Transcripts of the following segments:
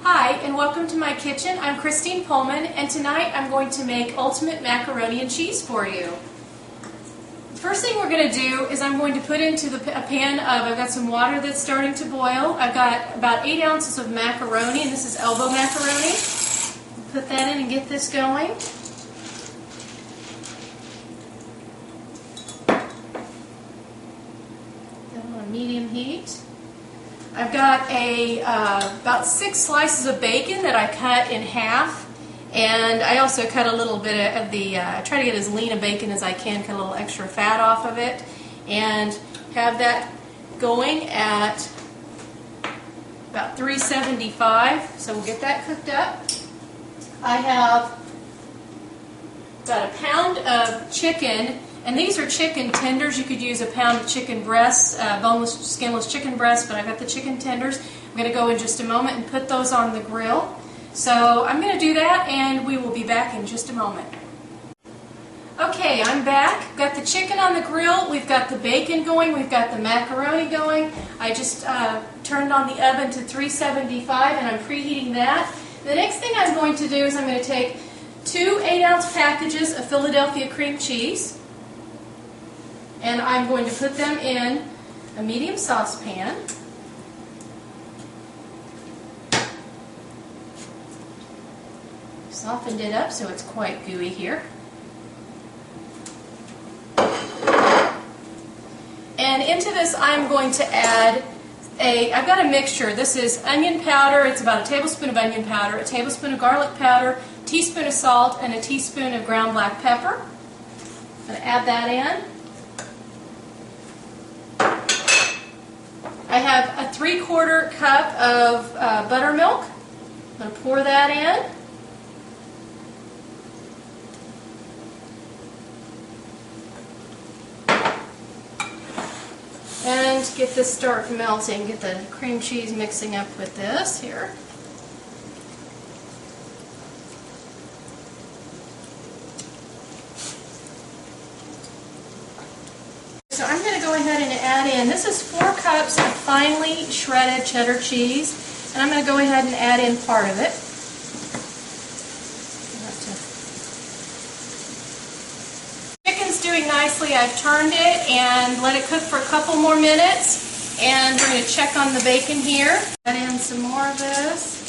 Hi, and welcome to my kitchen. I'm Christine Pullman, and tonight I'm going to make ultimate macaroni and cheese for you. First thing we're going to do is I'm going to put into a pan I've got some water that's starting to boil. I've got about 8 ounces of macaroni, and this is elbow macaroni. Put that in and get this going. Put it on medium heat. I've got about 6 slices of bacon that I cut in half, and I also cut a little bit of I try to get as lean a bacon as I can, cut a little extra fat off of it, and have that going at about 375, so we'll get that cooked up. I have about a pound of chicken. And these are chicken tenders. You could use a pound of chicken breasts, boneless, skinless chicken breasts, but I've got the chicken tenders. I'm going to go in just a moment and put those on the grill. So I'm going to do that, and we will be back in just a moment. Okay, I'm back. Got the chicken on the grill. We've got the bacon going. We've got the macaroni going. I just turned on the oven to 375, and I'm preheating that. The next thing I'm going to do is I'm going to take 2 8-ounce packages of Philadelphia cream cheese. And I'm going to put them in a medium saucepan. Softened it up so it's quite gooey here. And into this I'm going to add I've got a mixture. This is onion powder. It's about a tablespoon of onion powder, a tablespoon of garlic powder, a teaspoon of salt, and a teaspoon of ground black pepper. I'm going to add that in. I have a 3/4 cup of buttermilk. I'm going to pour that in. And get this start melting, get the cream cheese mixing up with this here. So I'm going to go ahead and add in, this is 4 cups of finely shredded cheddar cheese, and I'm going to go ahead and add in part of it. Chicken's doing nicely. I've turned it and let it cook for a couple more minutes, and we're going to check on the bacon here. Add in some more of this.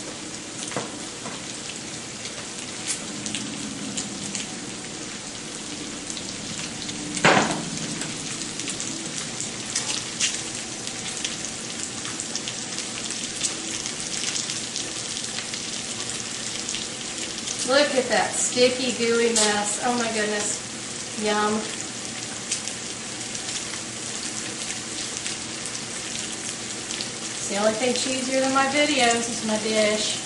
Look at that sticky, gooey mess. Oh my goodness. Yum. It's the only thing cheesier than my videos is my dish.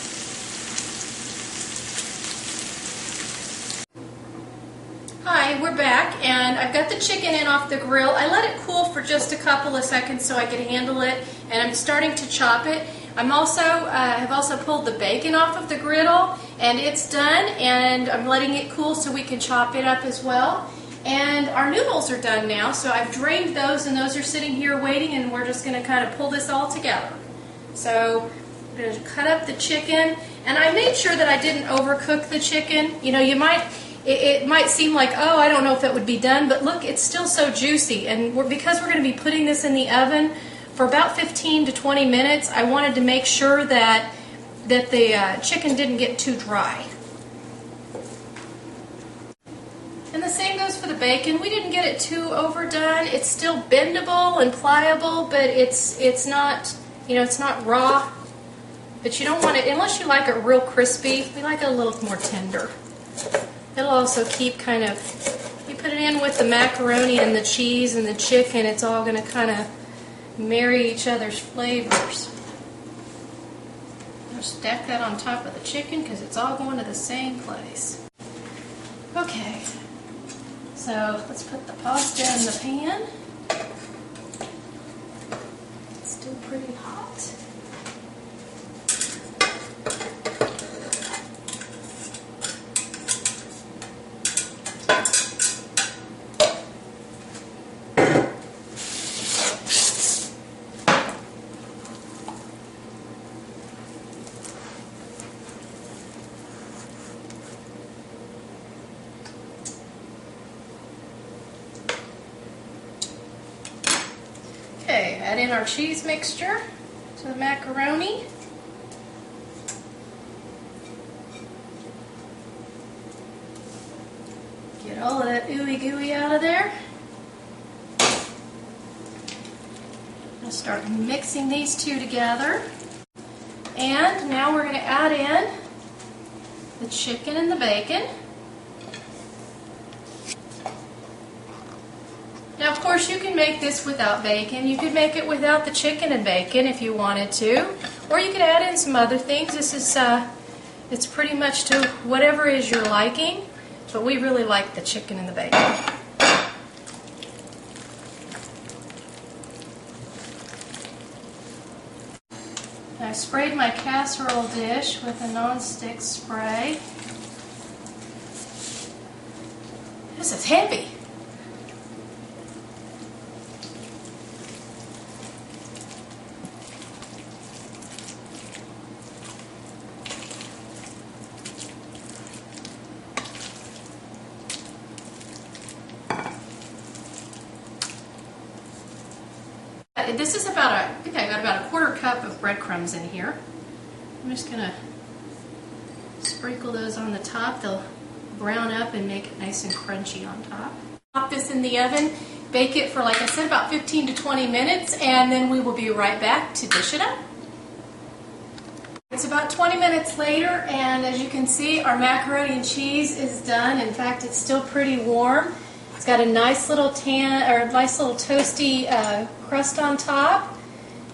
Hi, we're back, and I've got the chicken in off the grill. I let it cool for just a couple of seconds so I could handle it, and I'm starting to chop it. I'm also have also pulled the bacon off of the griddle, and it's done, and I'm letting it cool so we can chop it up as well. And our noodles are done now, so I've drained those, and those are sitting here waiting, and we're just going to kind of pull this all together. So I'm going to cut up the chicken, and I made sure that I didn't overcook the chicken. You know, it might seem like, oh, I don't know if it would be done, but look, it's still so juicy, and because we're going to be putting this in the oven for about 15 to 20 minutes, I wanted to make sure that the chicken didn't get too dry. And the same goes for the bacon. We didn't get it too overdone. It's still bendable and pliable, but it's not, it's not raw. But you don't want it, unless you like it real crispy, we like it a little more tender. It'll also keep kind of, you put it in with the macaroni and the cheese and the chicken, it's all going to kind of marry each other's flavors. I'll stack that on top of the chicken because it's all going to the same place. Okay, so let's put the pasta in the pan. It's still pretty hot. Add in our cheese mixture to the macaroni. Get all of that ooey gooey out of there. I'll start mixing these two together. And now we're going to add in the chicken and the bacon. Now, of course, you can make this without bacon. You could make it without the chicken and bacon if you wanted to, or you could add in some other things. This is it's pretty much to whatever is your liking, but we really like the chicken and the bacon. I sprayed my casserole dish with a non-stick spray. This is heavy. This is I think I got about a quarter cup of breadcrumbs in here. I'm just going to sprinkle those on the top. They'll brown up and make it nice and crunchy on top. Pop this in the oven, bake it for, like I said, about 15 to 20 minutes, and then we will be right back to dish it up. It's about 20 minutes later, and as you can see, our macaroni and cheese is done. In fact, it's still pretty warm. It's got a nice little toasty crust on top.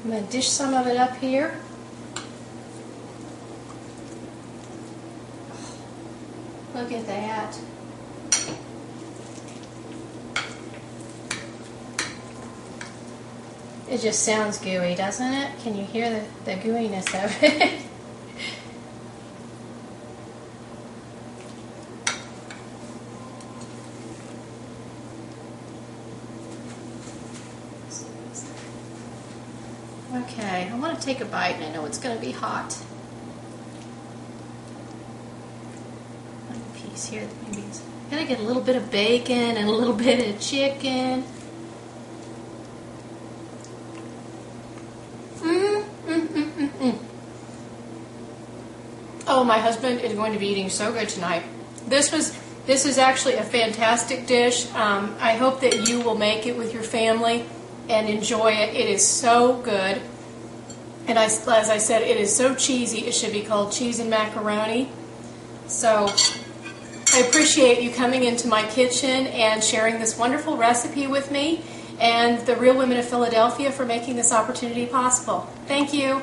I'm going to dish some of it up here. Look at that. It just sounds gooey, doesn't it? Can you hear the gooiness of it? Okay, I want to take a bite, and I know it's going to be hot. One piece here. Maybe it's going to get a little bit of bacon and a little bit of chicken. Oh, my husband is going to be eating so good tonight. This is actually a fantastic dish. I hope that you will make it with your family and enjoy it. It is so good. And as I said, it is so cheesy. It should be called cheese and macaroni. So I appreciate you coming into my kitchen and sharing this wonderful recipe with me, and the Real Women of Philadelphia for making this opportunity possible. Thank you.